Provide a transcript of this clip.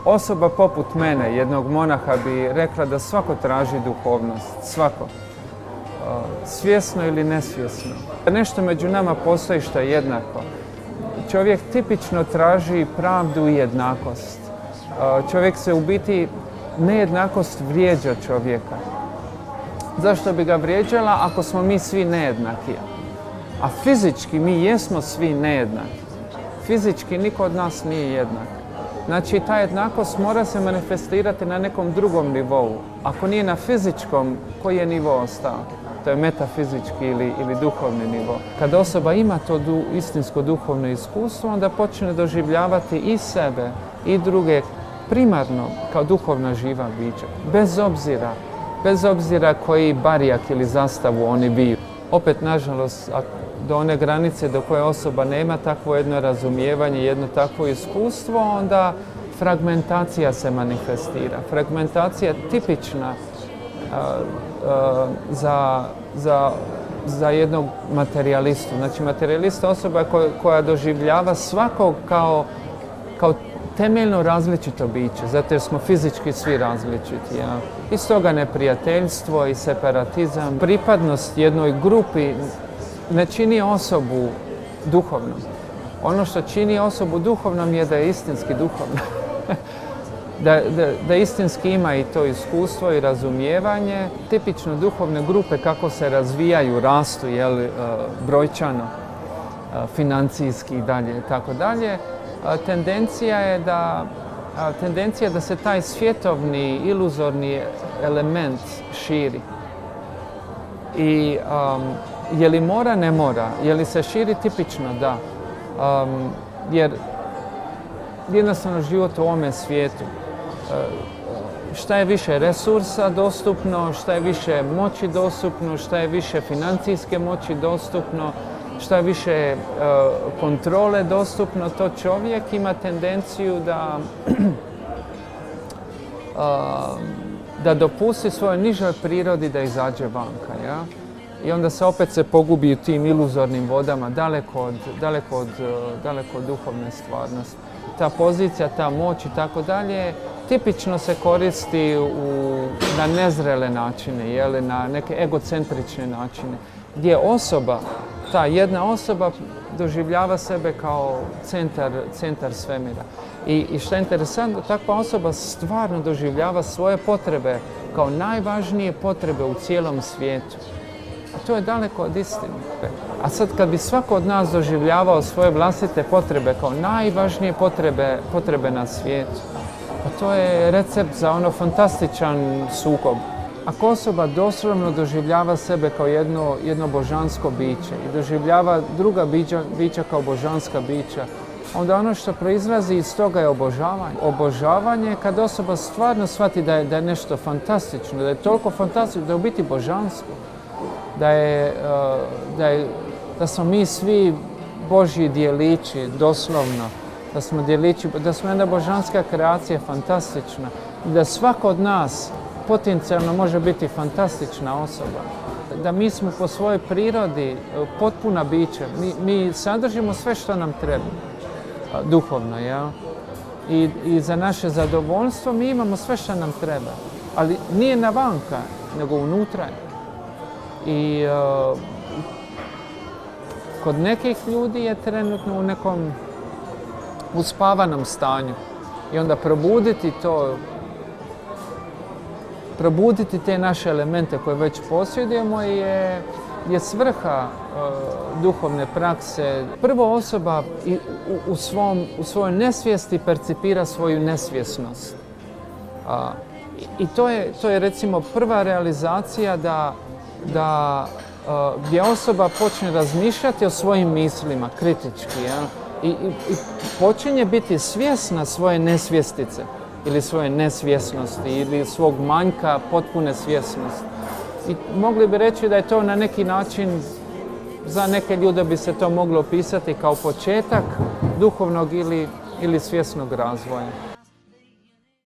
Osoba poput mene, jednog monaha, bi rekla da svako traži duhovnost, svako. Svjesno ili nesvjesno. Nešto među nama postoji što je jednako. Čovjek tipično traži pravdu i jednakost. Čovjek se u biti, nejednakost vrijeđa čovjeka. Zašto bi ga vrijeđala ako smo mi svi nejednaki? A fizički mi jesmo svi nejednaki. Fizički niko od nas nije jednak. Znači, ta jednakost mora se manifestirati na nekom drugom nivou. Ako nije na fizičkom, koji je nivo ostao? To je metafizički ili duhovni nivo. Kad osoba ima to istinsko duhovno iskustvo, onda počne doživljavati i sebe i druge primarno kao duhovna živa bića. Bez obzira koji barijak ili zastavu oni biju. Opet, nažalost, do one granice do koje osoba nema takvo jedno razumijevanje, jedno takvo iskustvo, onda fragmentacija se manifestira. Fragmentacija je tipična za jednog materialistu. Znači, materijalista je osoba koja doživljava svakog kao temeljno različito biće, zato jer smo fizički svi različiti. Ja. I stoga neprijateljstvo i separatizam, pripadnost jednoj grupi ne čini osobu duhovnom. Ono što čini osobu duhovnom je da je istinski duhovna. Da istinski ima i to iskustvo i razumijevanje. Tipično duhovne grupe kako se razvijaju, rastu, brojčano, financijski i dalje, tako dalje. Tendencija je da se taj svjetovni, iluzorni element širi. I je li mora? Ne mora. Je li se širi? Tipično da. Jer jednostavno život u ovome svijetu. Šta je više resursa dostupno, šta je više moći dostupno, šta je više financijske moći dostupno, šta je više kontrole dostupno, to čovjek ima tendenciju da dopusti svojoj nižoj prirodi da izađe vanka. Ja? I onda se opet pogubi u tim iluzornim vodama, daleko od duhovne stvarnosti. Ta pozicija, ta moć i tako dalje, tipično se koristi na nezrele načine, na neke egocentrične načine, gdje ta jedna osoba doživljava sebe kao centar svemira. I što je interesantno, takva osoba stvarno doživljava svoje potrebe kao najvažnije potrebe u cijelom svijetu. A to je daleko od istine. A sad kad bi svako od nas doživljavao svoje vlastite potrebe kao najvažnije potrebe na svijetu, pa to je recept za fantastičan sukob. Ako osoba doslovno doživljava sebe kao jedno božansko biće i doživljava druga bića kao božanska bića, onda ono što proizlazi iz toga je obožavanje. Obožavanje je kad osoba stvarno shvati da je nešto fantastično, da je toliko fantastično, da je u biti božansko. Da smo mi svi Božji dijelići, doslovno. Da smo jedna božanska kreacija, fantastična. Da svako od nas potencijalno može biti fantastična osoba. Da mi smo po svojoj prirodi potpuna bića. Mi sadržimo sve što nam treba, duhovno, ja? I za naše zadovoljstvo mi imamo sve što nam treba. Ali nije na vanka, nego unutra. I kod nekih ljudi je trenutno u nekom uspavanom stanju. I onda probuditi te naše elemente koje već posjedujemo je svrha duhovne prakse. Prvo osoba u svojoj nesvijesti percipira svoju nesvjesnost. I to je recimo prva realizacija gdje osoba počne razmišljati o svojim mislima kritički. Ja? I počinje biti svjesna svoje nesvjestice ili svoje nesvjesnosti ili svog manjka potpune svjesnosti. I mogli bi reći da je to na neki način, za neke ljude bi se to moglo opisati kao početak duhovnog ili svjesnog razvoja.